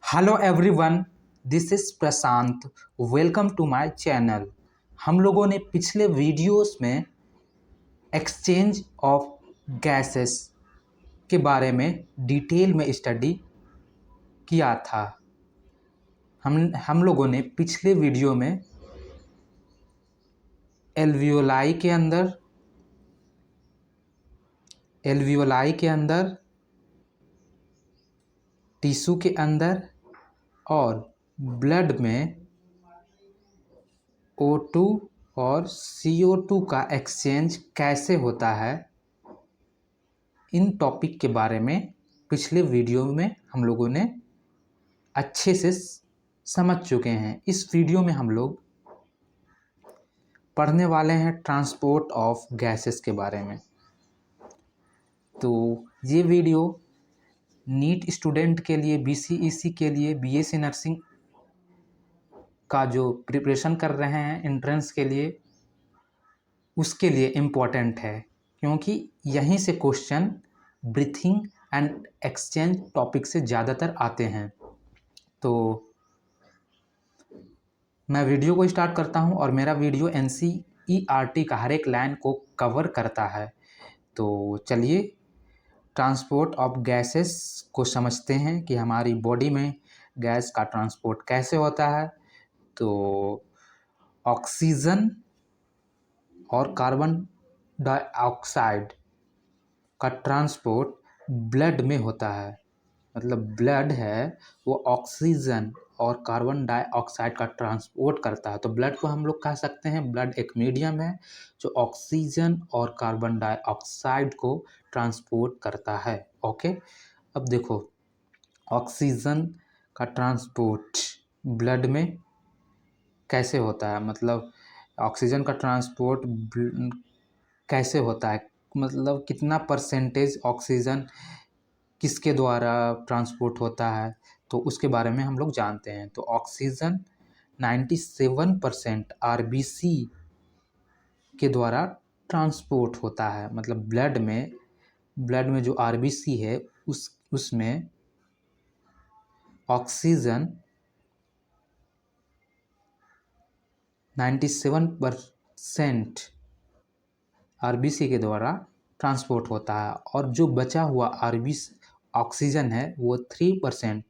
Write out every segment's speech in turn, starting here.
Hello everyone, this is Prashant. Welcome to my channel. हम लोगों ने पिछले वीडियोस में एक्सचेंज ऑफ गैसेस के बारे में डिटेल में स्टडी किया था। हम लोगों ने पिछले वीडियो में एल्वियोलाई के अंदर टिश्यू के अंदर और ब्लड में O2 और CO2 का एक्सचेंज कैसे होता है, इन टॉपिक के बारे में पिछले वीडियो में हम लोगों ने अच्छे से समझ चुके हैं। इस वीडियो में हम लोग पढ़ने वाले हैं ट्रांसपोर्ट ऑफ गैसेस के बारे में। तो ये वीडियो नीट स्टूडेंट के लिए, BCEC के लिए, BSc नर्सिंग का जो प्रिपरेशन कर रहे हैं एंट्रेंस के लिए, उसके लिए इम्पोर्टेंट है, क्योंकि यहीं से question breathing and exchange topic से ज़्यादातर आते हैं। तो मैं वीडियो को स्टार्ट करता हूं और मेरा वीडियो NCERT का हर एक लाइन को कवर करता है। तो चलिए ट्रांसपोर्ट ऑफ गैसेस को समझते हैं कि हमारी बॉडी में गैस का ट्रांसपोर्ट कैसे होता है। तो ऑक्सीजन और कार्बन डाइऑक्साइड का ट्रांसपोर्ट ब्लड में होता है। मतलब ब्लड है वो ऑक्सीजन और कार्बन डाइऑक्साइड का ट्रांसपोर्ट करता है। तो ब्लड को हम लोग कह सकते हैं, ब्लड एक मीडियम है जो ऑक्सीजन और कार्बन डाइऑक्साइड को ट्रांसपोर्ट करता है। ओके, अब देखो ऑक्सीजन का ट्रांसपोर्ट ब्लड में कैसे होता है। मतलब ऑक्सीजन का ट्रांसपोर्ट कैसे होता है, मतलब कितना परसेंटेज ऑक्सीजन किसके द्वारा ट्रांसपोर्ट होता है, तो उसके बारे में हम लोग जानते हैं। तो ऑक्सीजन 97% RBC के द्वारा ट्रांसपोर्ट होता है। मतलब ब्लड में जो RBC है उसमें ऑक्सीजन 97% RBC के द्वारा ट्रांसपोर्ट होता है, और जो बचा हुआ RBC ऑक्सीजन है वो 3%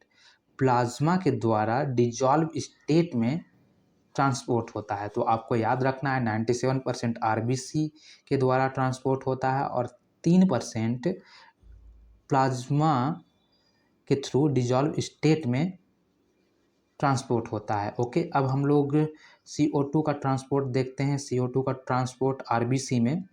प्लाज्मा के द्वारा डिजॉल्व स्टेट में ट्रांसपोर्ट होता है। तो आपको याद रखना है 97% RBC के द्वारा ट्रांसपोर्ट होता है और 3% प्लाज्मा के थ्रू डिजॉल्व स्टेट में ट्रांसपोर्ट होता है। ओके, अब हम लोग CO2 का ट्रांसपोर्ट देखते हैं। CO2 का ट्रांसपोर्ट RBC में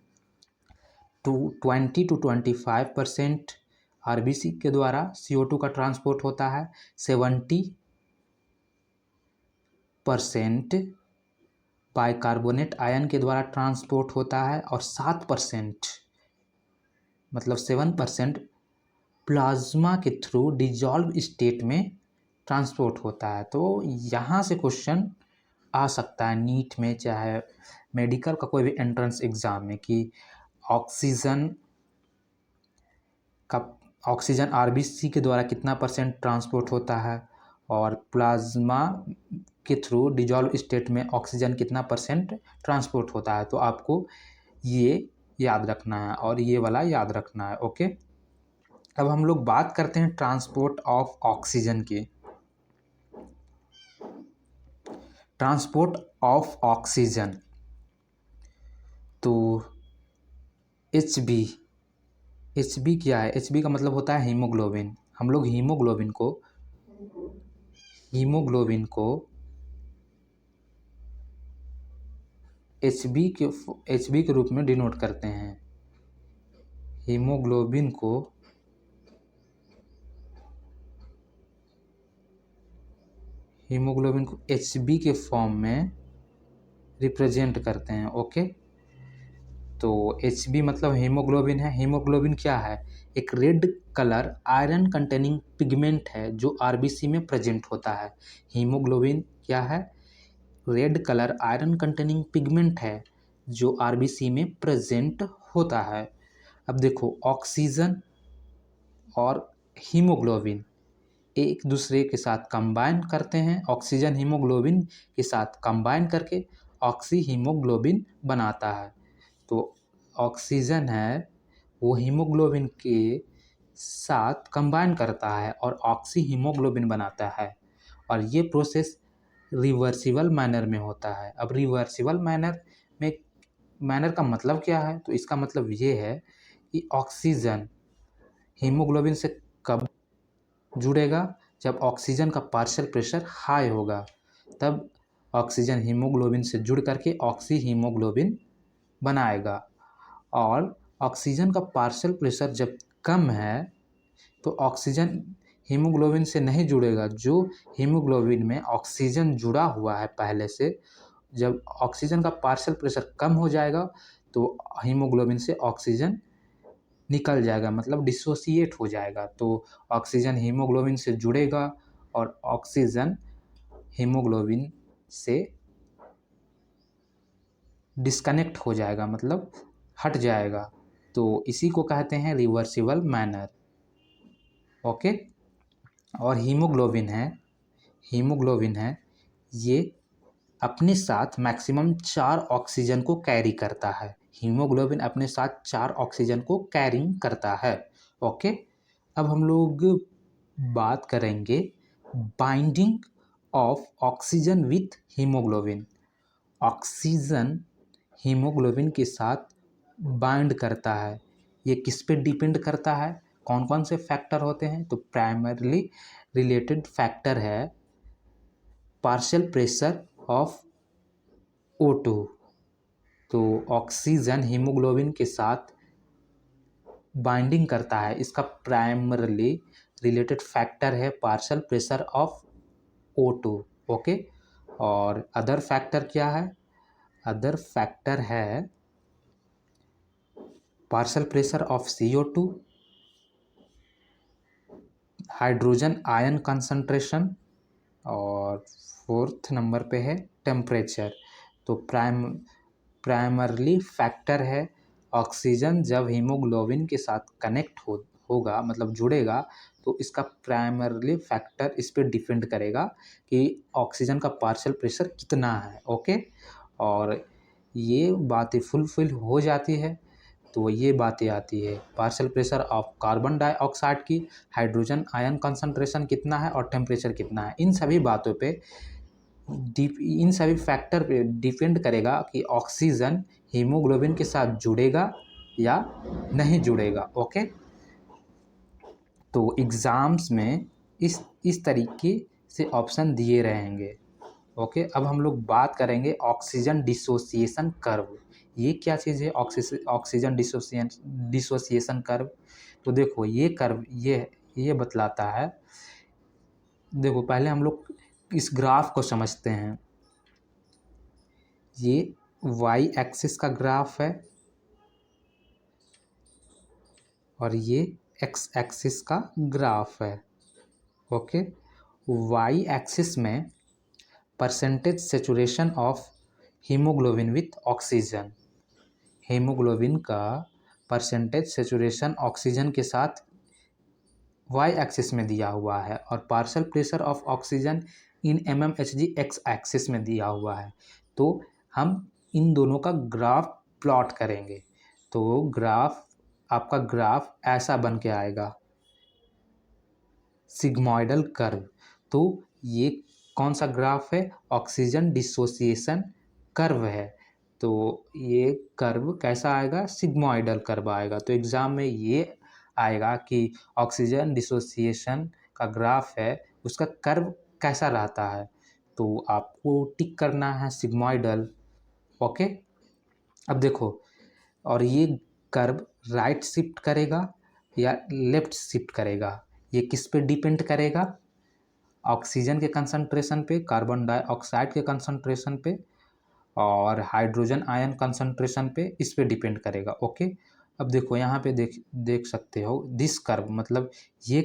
20 to 25% RBC के द्वारा CO2 का ट्रांसपोर्ट होता है, 70% बाइकार्बोनेट आयन के द्वारा ट्रांसपोर्ट होता है और 7% मतलब 7% प्लाज्मा के थ्रू डिजॉल्व स्टेट में ट्रांसपोर्ट होता है। तो यहाँ से क्वेश्चन आ सकता है नीट में, चाहे मेडिकल का कोई भी एंट्रेंस एग्ज़ाम में, कि ऑक्सीजन RBC के द्वारा कितना परसेंट ट्रांसपोर्ट होता है और प्लाज्मा के थ्रू डिजॉल्व स्टेट में ऑक्सीजन कितना परसेंट ट्रांसपोर्ट होता है। तो आपको ये याद रखना है और ये वाला याद रखना है। ओके, अब हम लोग बात करते हैं ट्रांसपोर्ट ऑफ ऑक्सीजन की। ट्रांसपोर्ट ऑफ ऑक्सीजन, तो HB क्या है? HB का मतलब होता है हीमोग्लोबिन। हम लोग हीमोग्लोबिन को HB के रूप में डिनोट करते हैं। हीमोग्लोबिन को HB के फॉर्म में रिप्रेजेंट करते हैं। ओके, तो HB मतलब हीमोग्लोबिन है। हीमोग्लोबिन क्या है? एक red colour iron containing pigment है जो RBC में प्रेजेंट होता है। हीमोग्लोबिन क्या है? Red colour iron containing pigment है जो RBC में प्रेजेंट होता है। अब देखो ऑक्सीजन और हीमोग्लोबिन एक दूसरे के साथ कंबाइन करते हैं, ऑक्सीजन हीमोग्लोबिन के साथ कंबाइन करके ऑक्सी हीमोग्लोबिन बनाता है। तो ऑक्सीजन है वो हीमोग्लोबिन के साथ कंबाइन करता है और ऑक्सी हीमोग्लोबिन बनाता है, और ये प्रोसेस रिवर्सिबल मैनर में होता है। अब रिवर्सिबल में मैनर का मतलब क्या है? तो इसका मतलब ये है कि ऑक्सीजन हीमोग्लोबिन से कब जुड़ेगा? जब ऑक्सीजन का पार्शियल प्रेशर हाई होगा, तब ऑक्सीजन हीमोग्लोबिन से जुड़ करके ऑक्सी हीमोग्लोबिन बनाएगा। और ऑक्सीजन का पार्शियल प्रेशर जब कम है तो ऑक्सीजन हीमोग्लोबिन से नहीं जुड़ेगा। जो हीमोग्लोबिन में ऑक्सीजन जुड़ा हुआ है पहले से, जब ऑक्सीजन का पार्शियल प्रेशर कम हो जाएगा तो हीमोग्लोबिन से ऑक्सीजन निकल जाएगा, मतलब डिसोसिएट हो जाएगा। तो ऑक्सीजन हीमोग्लोबिन से जुड़ेगा और ऑक्सीजन हीमोग्लोबिन से डिस्कनेक्ट हो जाएगा, मतलब हट जाएगा। तो इसी को कहते हैं रिवर्सिबल मैनर। ओके। और हीमोग्लोबिन है ये अपने साथ मैक्सिमम 4 ऑक्सीजन को कैरी करता है। हीमोग्लोबिन अपने साथ 4 ऑक्सीजन को कैरिंग करता है। ओके। अब हम लोग बात करेंगे binding of oxygen with haemoglobin. Oxygen haemoglobin के साथ बाइंड करता है, ये किस पे डिपेंड करता है? कौन कौन से फैक्टर होते हैं? तो प्राइमरली रिलेटेड फैक्टर है पार्शियल प्रेशर ऑफ O2। तो ऑक्सीजन हीमोग्लोबिन के साथ बाइंडिंग करता है, इसका प्राइमरली रिलेटेड फैक्टर है partial pressure of O2। Okay. और अदर फैक्टर क्या है? अदर फैक्टर है partial pressure of CO2, hydrogen ion concentration, और फोर्थ नंबर पे है टेम्परेचर। तो प्राइमरली फैक्टर है ऑक्सीजन जब हीमोग्लोबिन के साथ कनेक्ट होगा, मतलब जुड़ेगा, तो इसका प्राइमरली फैक्टर इस पर डिपेंड करेगा कि ऑक्सीजन का पार्शियल प्रेशर कितना है। ओके। और ये बातें फुलफिल हो जाती है तो ये बातें आती है partial pressure of carbon dioxide की, हाइड्रोजन आयन कंसंट्रेशन कितना है और टेम्परेचर कितना है। इन सभी बातों पे इन सभी फैक्टर पे डिपेंड करेगा कि ऑक्सीजन हीमोग्लोबिन के साथ जुड़ेगा या नहीं जुड़ेगा। ओके। तो एग्ज़ाम्स में इस तरीके से ऑप्शन दिए रहेंगे। ओके। अब हम लोग बात करेंगे ऑक्सीजन डिसोसिएशन कर्व। ये क्या चीज़ है ऑक्सीजन डिसोसिएशन कर्व? तो देखो ये कर्व ये बतलाता है। देखो पहले हम लोग इस ग्राफ को समझते हैं। ये वाई एक्सिस का ग्राफ है और ये एक्स एक्सिस का ग्राफ है। ओके। वाई एक्सिस में percentage saturation of haemoglobin with oxygen, haemoglobin का परसेंटेज सेचुरेशन ऑक्सीजन के साथ वाई एक्सिस में दिया हुआ है, और partial pressure of oxygen in mmHg x axis में दिया हुआ है। तो हम इन दोनों का ग्राफ प्लॉट करेंगे। तो आपका ग्राफ ऐसा बन के आएगा, सिग्मोइडल कर्व। तो ये कौन सा ग्राफ है? ऑक्सीजन डिसोसिएशन कर्व है। तो ये कर्व कैसा आएगा? सिग्मोइडल कर्व आएगा। तो एग्ज़ाम में ये आएगा कि ऑक्सीजन डिसोसिएशन का ग्राफ है, उसका कर्व कैसा रहता है। तो आपको टिक करना है सिग्मोइडल। ओके। अब देखो, और ये कर्व राइट शिफ्ट करेगा या लेफ्ट शिफ्ट करेगा, ये किस पे डिपेंड करेगा? ऑक्सीजन के कंसंट्रेशन पे, कार्बन डाइऑक्साइड के कंसंट्रेशन पे, और हाइड्रोजन आयन कंसंट्रेशन पे, इस पे डिपेंड करेगा। ओके। अब देखो यहाँ पे देख सकते हो दिस कर्व, मतलब ये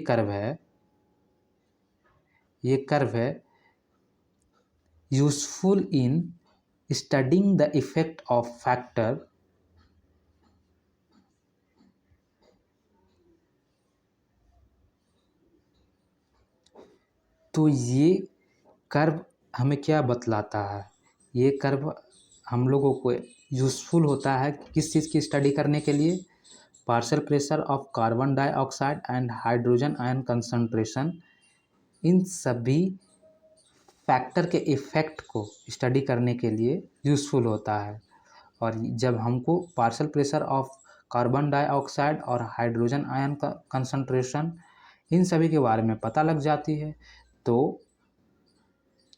कर्व है useful in studying the effect of factor तो ये कर्व हमें क्या बतलाता है? ये कर्व हम लोगों को यूज़फुल होता है किस चीज़ की स्टडी करने के लिए? Partial pressure of carbon dioxide and hydrogen ion concentration, इन सभी फैक्टर के इफ़ेक्ट को स्टडी करने के लिए यूज़फुल होता है। और जब हमको partial pressure of carbon dioxide और हाइड्रोजन आयन का कंसंट्रेशन इन सभी के बारे में पता लग जाती है, तो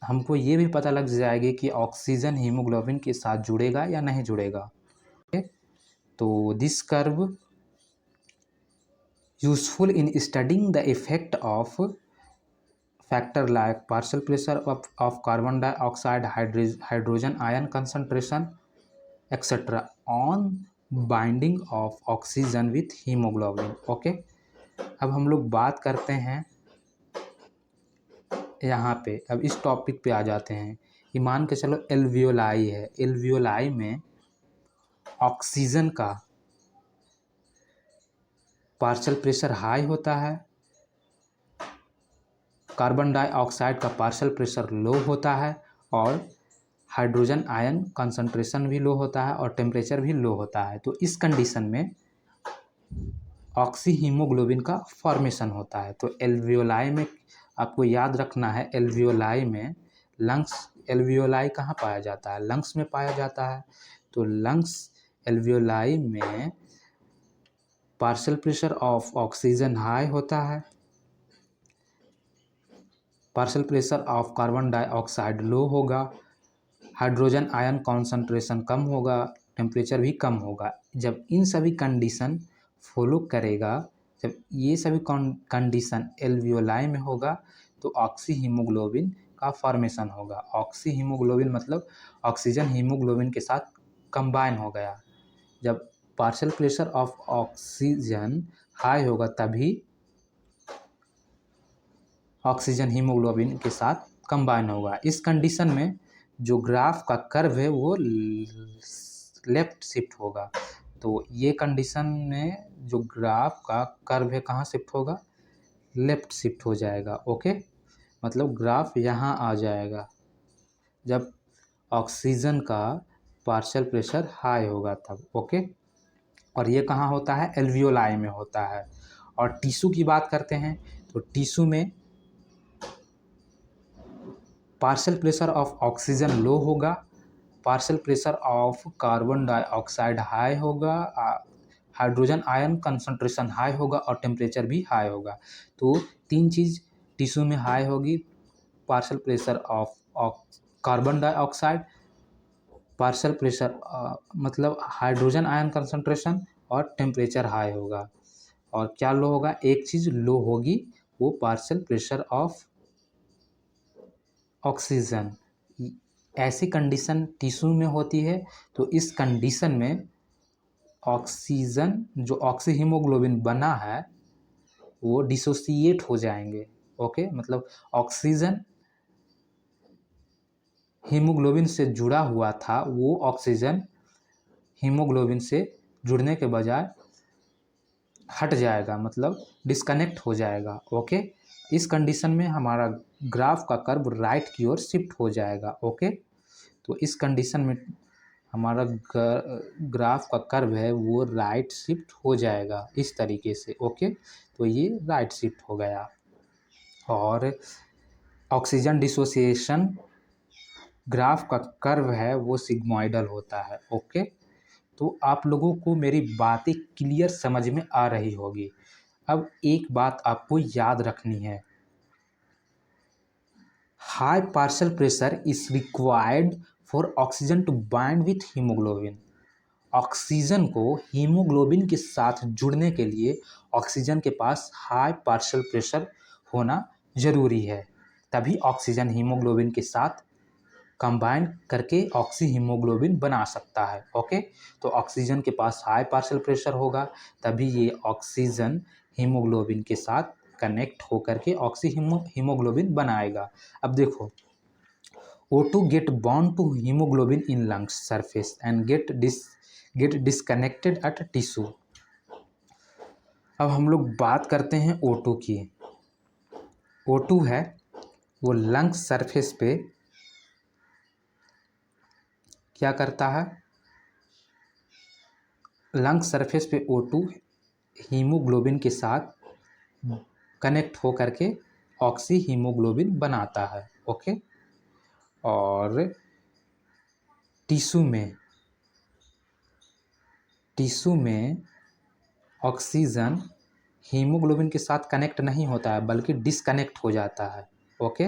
हमको ये भी पता लग जाएगी कि ऑक्सीजन हीमोग्लोबिन के साथ जुड़ेगा या नहीं जुड़ेगा। तो this curve useful in studying the effect of factor like partial pressure of carbon dioxide, hydrogen ion concentration, etc. on binding of oxygen with hemoglobin. Okay, अब हम लोग बात करते हैं यहाँ पे, अब इस टॉपिक पे आ जाते हैं। ये मान के चलो एल्वियोलाई है, एल्वियोलाई में ऑक्सीजन का पार्शियल प्रेशर हाई होता है, कार्बन डाइऑक्साइड का पार्शियल प्रेशर लो होता है और हाइड्रोजन आयन कंसंट्रेशन भी लो होता है और टेम्परेचर भी लो होता है। तो इस कंडीशन में ऑक्सी हीमोग्लोबिन का फॉर्मेशन होता है। तो एल्वियोलाई में आपको याद रखना है, एल्वियोलाई में लंग्स, एल्वियोलाई कहाँ पाया जाता है? लंग्स में पाया जाता है। तो लंग्स एल्वियोलाई में partial pressure of oxygen high होता है, partial pressure of carbon dioxide low होगा, हाइड्रोजन आयन कॉन्सेंट्रेशन कम होगा, टेम्परेचर भी कम होगा। जब इन सभी कंडीशन फॉलो करेगा, जब ये सभी कंडीशन एल्वियोलाई में होगा, तो ऑक्सी हीमोग्लोबिन का फॉर्मेशन होगा। ऑक्सी हीमोग्लोबिन मतलब ऑक्सीजन हीमोग्लोबिन के साथ कंबाइन हो गया। जब partial pressure of oxygen high होगा तभी ऑक्सीजन हीमोग्लोबिन के साथ कंबाइन होगा। इस कंडीशन में जो ग्राफ का कर्व है वो लेफ्ट शिफ्ट होगा। तो ये कंडीशन में जो ग्राफ का कर्व है कहाँ शिफ्ट होगा? लेफ्ट शिफ्ट हो जाएगा। ओके, मतलब ग्राफ यहाँ आ जाएगा जब ऑक्सीजन का पार्शियल प्रेशर हाई होगा तब। ओके, और ये कहाँ होता है? एल्वियोलाई में होता है। और टिश्यू की बात करते हैं तो टिश्यू में पार्शियल प्रेशर ऑफ ऑक्सीजन लो होगा, partial pressure of carbon dioxide high होगा, हाइड्रोजन आयन कंसंट्रेशन हाई होगा और टेम्परेचर भी हाई होगा। तो तीन चीज़ टिश्यू में हाई होगी, partial pressure of carbon dioxide, partial pressure मतलब हाइड्रोजन आयन कंसंट्रेशन और टेम्परेचर हाई होगा। और क्या लो होगा? एक चीज़ लो होगी, वो पार्शियल प्रेशर ऑफ ऑक्सीजन। ऐसी कंडीशन टिश्यू में होती है। तो इस कंडीशन में ऑक्सीजन जो ऑक्सी हीमोग्लोबिन बना है वो डिसोसिएट हो जाएंगे। ओके, मतलब ऑक्सीजन हीमोग्लोबिन से जुड़ा हुआ था, वो ऑक्सीजन हीमोग्लोबिन से जुड़ने के बजाय हट जाएगा, मतलब डिस्कनेक्ट हो जाएगा। ओके, इस कंडीशन में हमारा ग्राफ का कर्व राइट की ओर शिफ्ट हो जाएगा। ओके, तो इस कंडीशन में हमारा ग्राफ का कर्व है वो राइट शिफ्ट हो जाएगा इस तरीके से। ओके, तो ये राइट शिफ्ट हो गया। और ऑक्सीजन डिसोसिएशन ग्राफ का कर्व है वो सिग्मोइडल होता है। ओके, तो आप लोगों को मेरी बातें क्लियर समझ में आ रही होगी। अब एक बात आपको याद रखनी है, high partial pressure is required for oxygen to bind with haemoglobin. Oxygen को हीमोग्लोबिन के साथ जुड़ने के लिए ऑक्सीजन के पास हाई पार्शियल प्रेशर होना जरूरी है, तभी ऑक्सीजन हीमोग्लोबिन के साथ कंबाइन करके ऑक्सी हीमोग्लोबिन बना सकता है। ओके, तो ऑक्सीजन के पास हाई पार्शियल प्रेशर होगा तभी ये ऑक्सीजन हीमोग्लोबिन के साथ कनेक्ट होकर के ऑक्सी हीमोग्लोबिन बनाएगा। अब देखो, O2 get bound to hemoglobin in lungs surface and get disconnected at tissue। अब हम लोग बात करते हैं O2 की। O2 है वो लंग्स सरफेस पे क्या करता है, लंग्स सरफेस पे O2 हीमोग्लोबिन के साथ कनेक्ट हो करके ऑक्सी हीमोग्लोबिन बनाता है। ओके। और टिश्यू में ऑक्सीजन हीमोग्लोबिन के साथ कनेक्ट नहीं होता है बल्कि डिसकनेक्ट हो जाता है। ओके।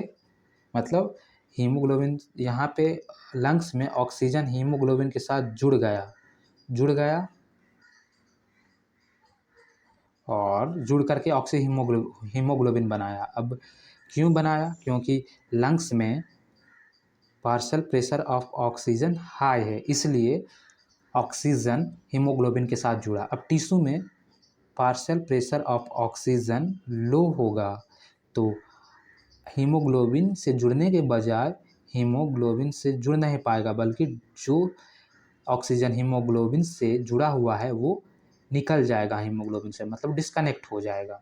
मतलब हीमोग्लोबिन यहाँ पे लंग्स में ऑक्सीजन हीमोग्लोबिन के साथ जुड़ गया और जुड़ करके ऑक्सी हीमोग्लोबिन बनाया। अब क्यों बनाया, क्योंकि लंग्स में partial pressure of oxygen high है, इसलिए ऑक्सीजन हीमोग्लोबिन के साथ जुड़ा। अब टिश्यू में पार्शियल प्रेशर ऑफ ऑक्सीजन लो होगा तो हीमोग्लोबिन से जुड़ने के बजाय हीमोग्लोबिन से जुड़ नहीं पाएगा, बल्कि जो ऑक्सीजन हीमोग्लोबिन से जुड़ा हुआ है वो निकल जाएगा हीमोग्लोबिन से, मतलब डिस्कनेक्ट हो जाएगा।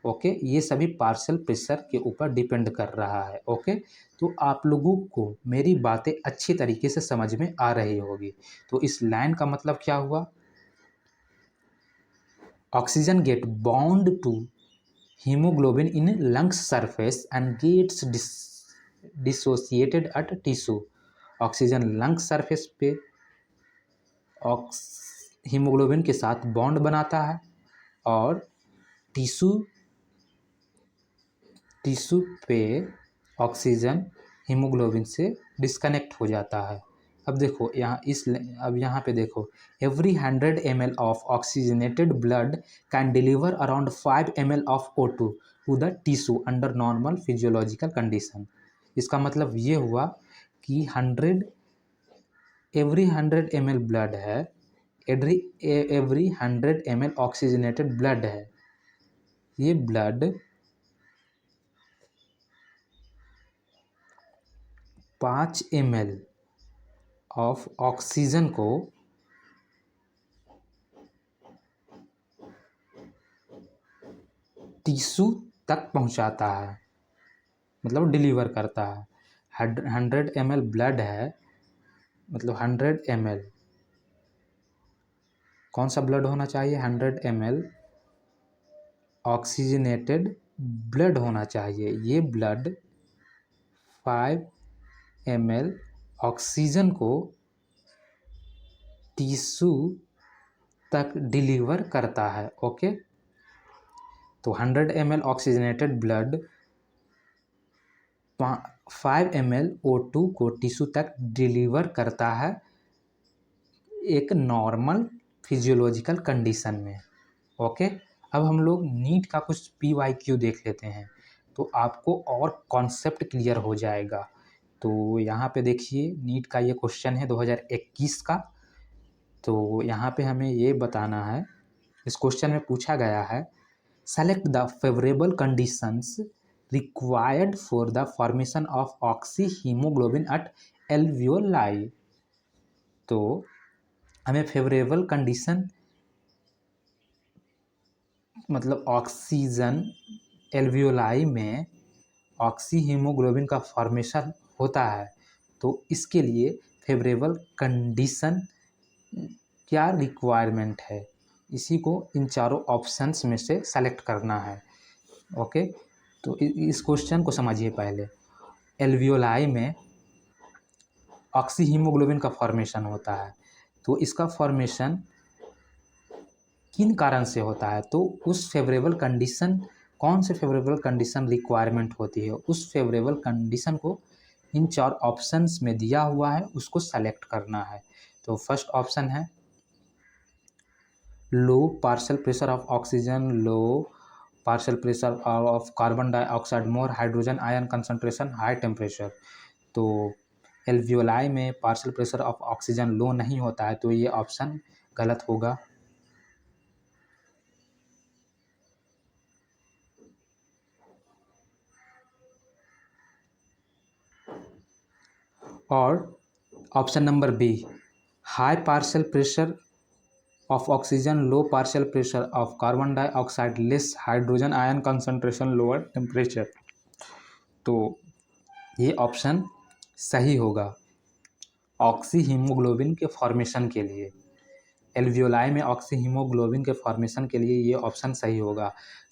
ओके। ये सभी पार्शियल प्रेशर के ऊपर डिपेंड कर रहा है। ओके। तो आप लोगों को मेरी बातें अच्छी तरीके से समझ में आ रही होगी। तो इस लाइन का मतलब क्या हुआ, oxygen get bound to hemoglobin in lungs surface and gets dissociated at tissue। Oxygen lung surface पे हीमोग्लोबिन के साथ बॉन्ड बनाता है और टिश्यू पे ऑक्सीजन हीमोग्लोबिन से डिस्कनेक्ट हो जाता है। अब देखो यहाँ पे देखो, every 100 ml of oxygenated blood can deliver around 5 ml of O2 to the tissue under normal physiological condition. इसका मतलब ये हुआ कि एवरी 100 ml ब्लड है, एवरी 100 ml ऑक्सीजनेटेड ब्लड है, ये ब्लड 5 ml ऑफ ऑक्सीजन को टिश्यू तक पहुंचाता है, मतलब डिलीवर करता है। 100 ml ब्लड है, मतलब 100 ml कौन सा ब्लड होना चाहिए, 100 ml ऑक्सीजनेटेड ब्लड होना चाहिए। ये ब्लड 5 ml ऑक्सीजन को टिश्यू तक डिलीवर करता है। ओके। तो 100 ml oxygenated blood 5 ml O2 को टिश्यू तक डिलीवर करता है एक नॉर्मल फिजियोलॉजिकल कंडीशन में। ओके। अब हम लोग नीट का कुछ PYQ देख लेते हैं तो आपको और कॉन्सेप्ट क्लियर हो जाएगा। तो यहाँ पे देखिए, नीट का ये क्वेश्चन है 2021 का। तो यहाँ पे हमें ये बताना है, इस क्वेश्चन में पूछा गया है, select the favourable conditions required for the formation of oxy haemoglobin at alveoli. तो हमें फेवरेबल कंडीशन मतलब ऑक्सीजन एल्वियोलाई में ऑक्सी हीमोग्लोबिन का फॉर्मेशन होता है, तो इसके लिए फेवरेबल कंडीशन क्या रिक्वायरमेंट है, इसी को इन चारों ऑप्शंस में से सेलेक्ट करना है। ओके। तो इस क्वेश्चन को समझिए पहले। एल्वियोलाई में ऑक्सी हीमोग्लोबिन का फॉर्मेशन होता है, तो इसका फॉर्मेशन किन कारण से होता है, तो उस फेवरेबल कंडीशन, कौन से फेवरेबल कंडीशन रिक्वायरमेंट होती है, उस फेवरेबल कंडीशन को इन चार ऑप्शंस में दिया हुआ है, उसको सेलेक्ट करना है। तो फर्स्ट ऑप्शन है low partial pressure of oxygen, low partial pressure of carbon dioxide, more hydrogen ion concentration, high temperature. तो एल्वियोलाई में partial pressure of oxygen low नहीं होता है, तो ये ऑप्शन गलत होगा। और option number B, high partial pressure of oxygen, low partial pressure of carbon dioxide, less hydrogen ion concentration, lower temperature. तो ये ऑप्शन सही होगा ऑक्सी हीमोग्लोबिन के फॉर्मेशन के लिए। एल्वियोलाई में ऑक्सी हीमोग्लोबिन के फॉर्मेशन के लिए ये ऑप्शन सही होगा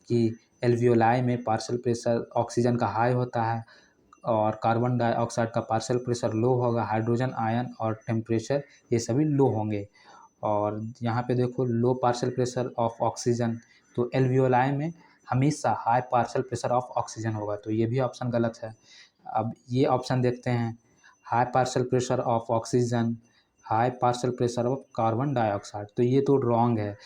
कि एल्वियोलाई में पार्शियल प्रेशर ऑक्सीजन का हाई होता है और कार्बन डाइऑक्साइड का पार्शियल प्रेशर लो होगा, हाइड्रोजन आयन और टेम्परेचर ये सभी लो होंगे। और यहाँ पे देखो लो पार्शियल प्रेशर ऑफ ऑक्सीजन, तो एल्वियोलाई में हमेशा high partial pressure of oxygen होगा, तो ये भी ऑप्शन गलत है। अब ये ऑप्शन देखते हैं, high partial pressure of oxygen, high partial pressure of carbon dioxide, तो ये तो रॉन्ग है।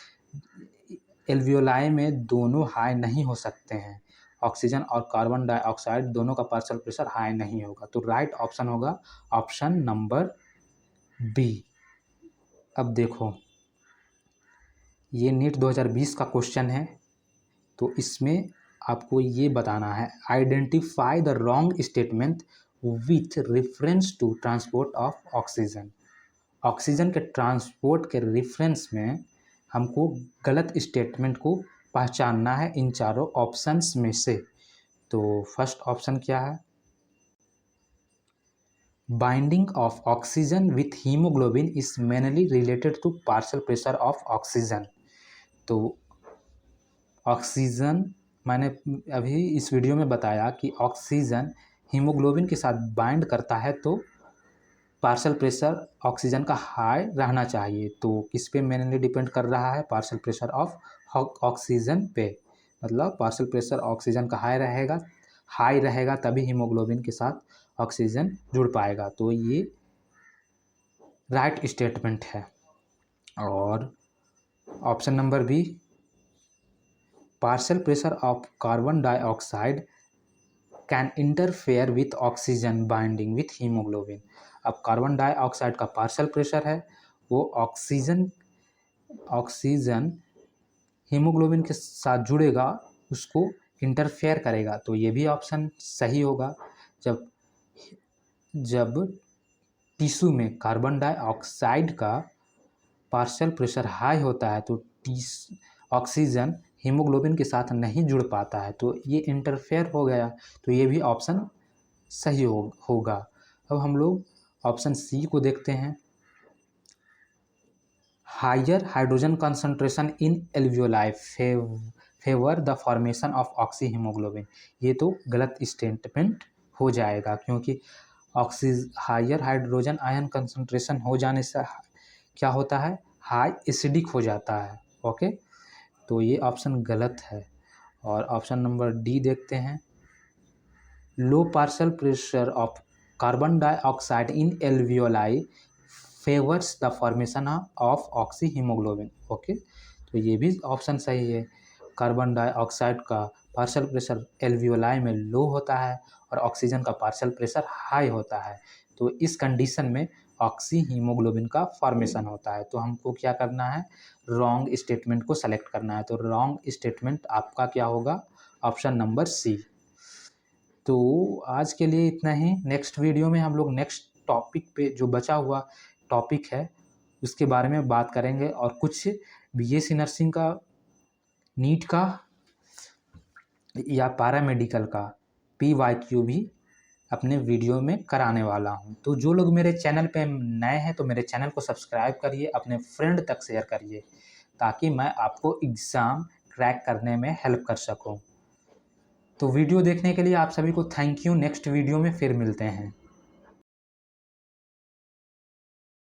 एल्वियोलाई में दोनों हाई नहीं हो सकते हैं, ऑक्सीजन और कार्बन डाइऑक्साइड दोनों का पार्शियल प्रेशर हाई नहीं होगा, तो राइट ऑप्शन होगा ऑप्शन नंबर बी। अब देखो ये नीट 2020 का क्वेश्चन है, तो इसमें आपको ये बताना है, identify the wrong statement with reference to transport of oxygen. Oxygen के ट्रांसपोर्ट के रेफरेंस में हमको गलत स्टेटमेंट को पहचानना है इन चारों ऑप्शंस में से। तो फर्स्ट ऑप्शन क्या है, binding of oxygen with haemoglobin is mainly related to partial pressure of oxygen. तो ऑक्सीजन, मैंने अभी इस वीडियो में बताया कि ऑक्सीजन हीमोग्लोबिन के साथ बाइंड करता है तो पार्शियल प्रेशर ऑक्सीजन का हाई रहना चाहिए। तो किस पे मेनली डिपेंड कर रहा है, पार्शियल प्रेशर ऑफ ऑक्सीजन पे, मतलब पार्शियल प्रेशर ऑक्सीजन का हाई रहेगा तभी हीमोग्लोबिन के साथ ऑक्सीजन जुड़ पाएगा, तो ये राइट स्टेटमेंट है। और option number B, partial pressure of carbon dioxide can interfere with oxygen binding with haemoglobin. अब कार्बन डाइऑक्साइड का पार्शियल प्रेशर है, वो ऑक्सीजन हीमोग्लोबिन के साथ जुड़ेगा, उसको इंटरफेयर करेगा, तो ये भी ऑप्शन सही होगा। जब टिश्यू में कार्बन डाइऑक्साइड का पार्शियल प्रेशर हाई होता है तो ऑक्सीजन हीमोग्लोबिन के साथ नहीं जुड़ पाता है, तो ये इंटरफेयर हो गया, तो ये भी ऑप्शन सही होगा। अब हम लोग ऑप्शन सी को देखते हैं, higher hydrogen concentration in alveoli favour the formation of oxy haemoglobin. ये तो गलत स्टेटमेंट हो जाएगा, क्योंकि हायर हाइड्रोजन आयन कंसंट्रेशन हो जाने से क्या होता है, हाई एसिडिक हो जाता है। ओके, तो ये ऑप्शन गलत है। और ऑप्शन नंबर डी देखते हैं, low partial pressure of carbon dioxide in alveoli favours the formation of oxy haemoglobin. Okay, तो ये भी ऑप्शन सही है, कार्बन डाइऑक्साइड का पार्शियल प्रेशर एल्वियोलाई में लो होता है और ऑक्सीजन का पार्शियल प्रेशर हाई होता है, तो इस कंडीशन में ऑक्सी हीमोग्लोबिन का फॉर्मेशन होता है। तो हमको क्या करना है, रॉन्ग स्टेटमेंट को सेलेक्ट करना है, तो रॉन्ग स्टेटमेंट आपका क्या होगा, ऑप्शन नंबर सी। तो आज के लिए इतना ही, नेक्स्ट वीडियो में हम लोग नेक्स्ट टॉपिक पे जो बचा हुआ टॉपिक है उसके बारे में बात करेंगे, और कुछ बीएससी नर्सिंग का, नीट का या पैरामेडिकल का PYQ भी अपने वीडियो में कराने वाला हूं। तो जो लोग मेरे चैनल पे नए हैं तो मेरे चैनल को सब्सक्राइब करिए, अपने फ्रेंड तक शेयर करिए, ताकि मैं आपको एग्ज़ाम क्रैक करने में हेल्प कर सकूं। तो वीडियो देखने के लिए आप सभी को थैंक यू। नेक्स्ट वीडियो में फिर मिलते हैं।